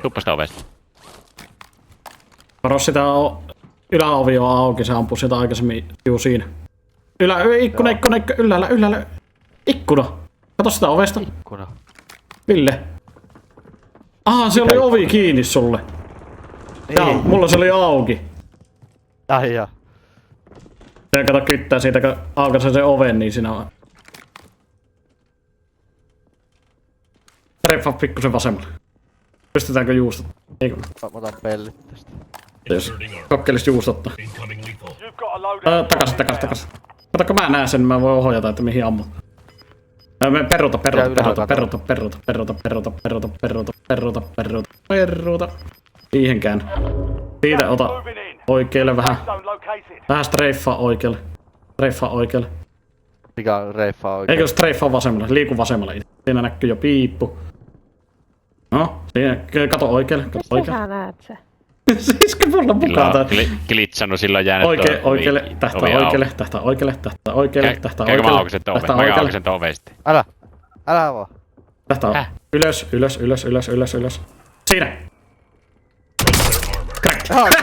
Tuppa sitä ovesta. Varo sitä yläovi on auki, se ampui sitä aikaisemmin juu siinä. Ikkuna, ylhäällä. Ikkuna. Kato sitä ovesta. Ikkuna. Ville. Aha, se oli ovi kiinni sulle. Jaa, mulla se oli auki. Ai jaa. Ja kato kyttää siitä, kun aukaisee sen oven, niin siinä on. Treffa pikkusen vasemmalle. Pystytäänkö juustot? Eikö? Mä otan pellit tästä. Jos kokkelis juustottaa. Takas. Kato, kun mä näen sen, niin mä voin ohjata, että mihin ammut. Peruuta. Siihenkään. Siitä ota oikealle vähän. Vähän streiffaa oikealle. Mikä on reiffaa oikein? Eikö streiffaa vasemmalle? Liiku vasemmalle. Siinä näkyy jo piippu. No, siinä. Kato oikealle. Mistä sä näet se? Siiskö mulla mukaan tää? Glitsannut silloin jäänyt Oikealle, tähtää oikealle. Käykö mä aukasen tuon oven? Mä aukasen tuon oven sitten. Älä vaan. Tähtää ylös. Siinä! Crack! Crack!